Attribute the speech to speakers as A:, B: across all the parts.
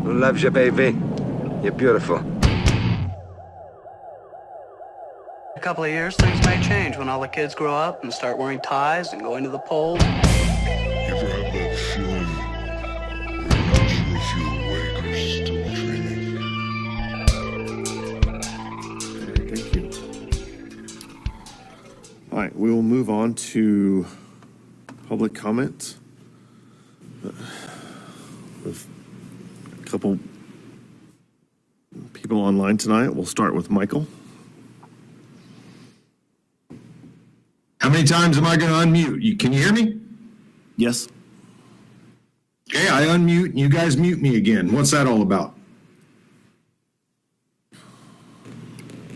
A: Love you, baby. You're beautiful.
B: A couple of years, things may change when all the kids grow up and start wearing ties and going to the polls.
C: You ever have that feeling where you're not sure if you're awake or still dreaming?
D: Thank you. All right, we will move on to public comment. With a couple people online tonight. We'll start with Michael.
E: How many times am I going to unmute? Can you hear me?
D: Yes.
E: Okay, I unmute and you guys mute me again. What's that all about?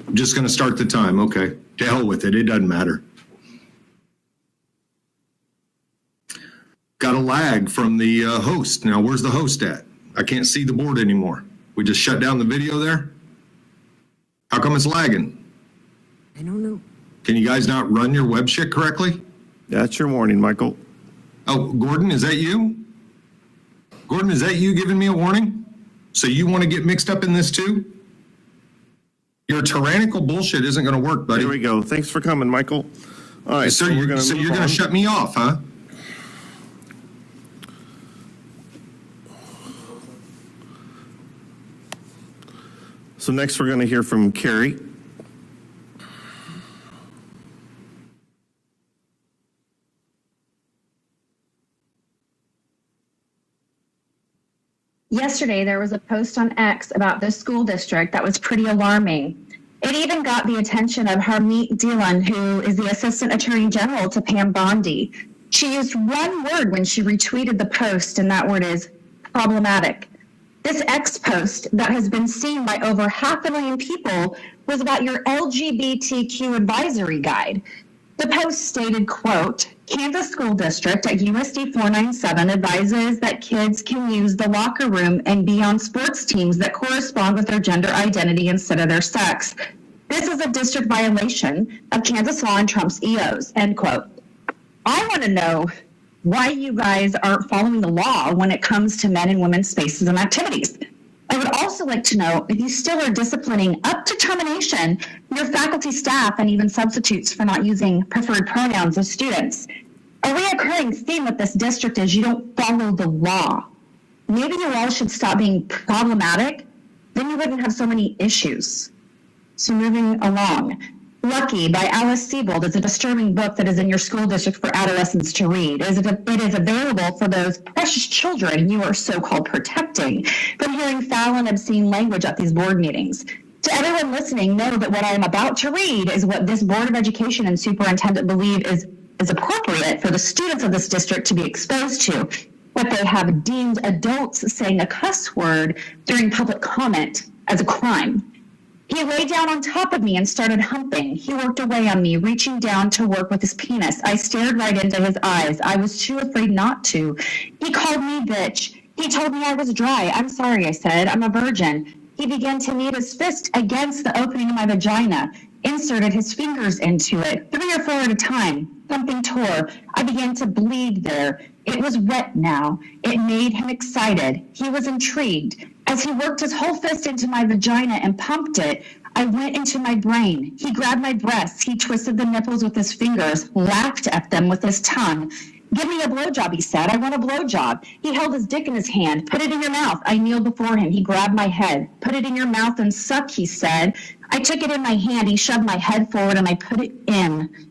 E: I'm just going to start the time. Okay, to hell with it. It doesn't matter. Got a lag from the host. Now, where's the host at? I can't see the board anymore. We just shut down the video there? How come it's lagging?
F: I don't know.
E: Can you guys not run your web shit correctly?
D: That's your warning, Michael.
E: Oh, Gordon, is that you? Gordon, is that you giving me a warning? So you want to get mixed up in this too? Your tyrannical bullshit isn't going to work, buddy.
D: There we go. Thanks for coming, Michael. All right,
E: So you're going to shut me off, huh?
D: So next we're going to hear from Carrie.
G: Yesterday, there was a post on X about this school district that was pretty alarming. It even got the attention of Harmeet Dillon, who is the Assistant Attorney General to Pam Bondi. She used one word when she retweeted the post, and that word is problematic. This X post that has been seen by over 500,000 people was about your LGBTQ advisory guide. The post stated, quote, Kansas School District at USD 497 advises that kids can use the locker room and be on sports teams that correspond with their gender identity instead of their sex. This is a district violation of Kansas law and Trump's EOs, end quote. I want to know why you guys aren't following the law when it comes to men and women's spaces and activities. I would also like to know if you still are disciplining up to termination your faculty, staff, and even substitutes for not using preferred pronouns as students. A reoccurring theme with this district is you don't follow the law. Maybe you all should stop being problematic, then you wouldn't have so many issues. So moving along. Lucky by Alice Sebold is a disturbing book that is in your school district for adolescents to read. It is available for those precious children you are so-called protecting from hearing foul and obscene language at these board meetings. To everyone listening, know that what I am about to read is what this Board of Education and Superintendent believe is appropriate for the students of this district to be exposed to. What they have deemed adults saying a cuss word during public comment as a crime. He lay down on top of me and started humping. He worked away on me, reaching down to work with his penis. I stared right into his eyes. I was too afraid not to. He called me bitch. He told me I was dry. I'm sorry, I said. I'm a virgin. He began to knead his fist against the opening of my vagina, inserted his fingers into it, 3 or 4 at a time. Something tore. I began to bleed there. It was wet now. It made him excited. He was intrigued. As he worked his whole fist into my vagina and pumped it, I went into my brain. He grabbed my breasts. He twisted the nipples with his fingers, laughed at them with his tongue. Give me a blowjob, he said. I want a blowjob. He held his dick in his hand. Put it in your mouth. I kneeled before him. He grabbed my head. Put it in your mouth and suck, he said. I took it in my hand. He shoved my head forward and I put it in.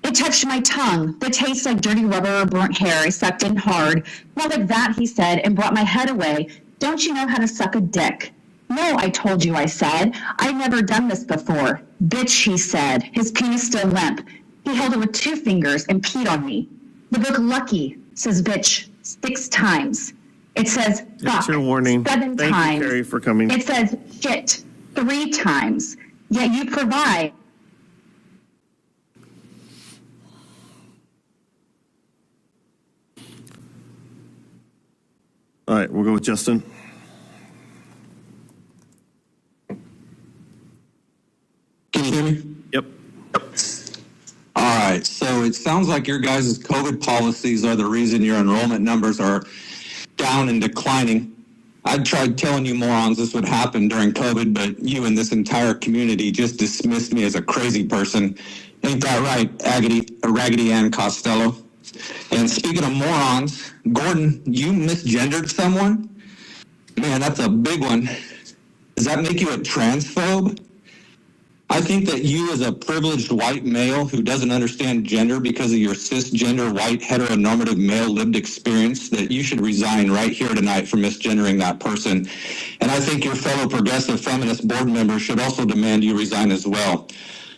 G: It touched my tongue. The taste like dirty rubber or burnt hair. I sucked in hard. Not like that, he said, and brought my head away. Don't you know how to suck a dick? No, I told you, I said. I've never done this before. Bitch, he said, his penis still limp. He held it with 2 fingers and peed on me. The book Lucky says bitch 6 times. It says fuck
D: That's your warning.
G: 7
D: Thank
G: times.
D: you, Carrie, for coming.
G: It says shit 3 times. Yet you provide.
D: All right, we'll go with Justin.
H: Can you hear me?
D: Yep.
H: All right, so it sounds like your guys' COVID policies are the reason your enrollment numbers are down and declining. I tried telling you morons this would happen during COVID, but you and this entire community just dismissed me as a crazy person. Ain't that right, Raggedy Ann Costello? And speaking of morons, Gordon, you misgendered someone? Man, that's a big one. Does that make you a transphobe? I think that you, as a privileged white male who doesn't understand gender because of your cisgender white heteronormative male lived experience, that you should resign right here tonight for misgendering that person. And I think your fellow progressive feminist board members should also demand you resign as well.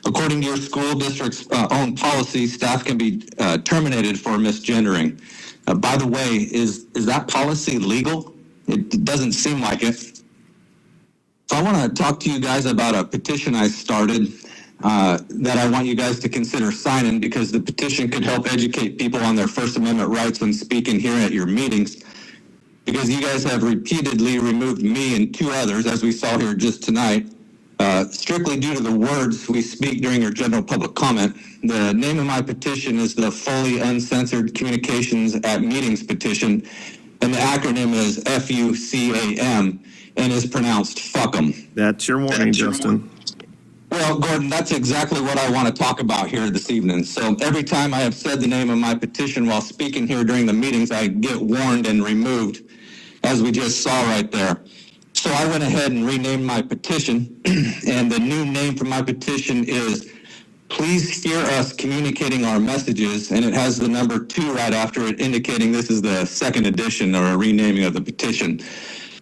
H: According to your school district's own policy, staff can be terminated for misgendering. By the way, is that policy legal? It doesn't seem like it. So I want to talk to you guys about a petition I started that I want you guys to consider signing, because the petition could help educate people on their First Amendment rights when speaking here at your meetings. Because you guys have repeatedly removed me and two others, as we saw here just tonight, strictly due to the words we speak during your general public comment. The name of my petition is the Fully Uncensored Communications at Meetings petition, and the acronym is FUCAM, and is pronounced fuck 'em.
D: That's your warning, Justin.
H: Well, Gordon, that's exactly what I want to talk about here this evening. So every time I have said the name of my petition while speaking here during the meetings, I get warned and removed, as we just saw right there. So I went ahead and renamed my petition, and the new name for my petition is Please Hear Us Communicating Our Messages, and it has the number 2 right after it, indicating this is the second edition or a renaming of the petition.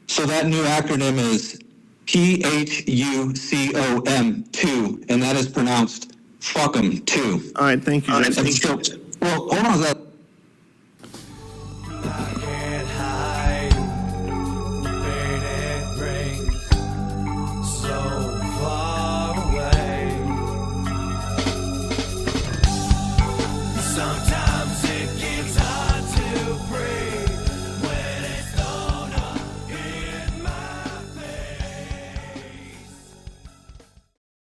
H: So that new acronym is PHUCOM2, and that is pronounced fuck 'em 2.
D: All right, thank you, Justin.
H: Well, hold on.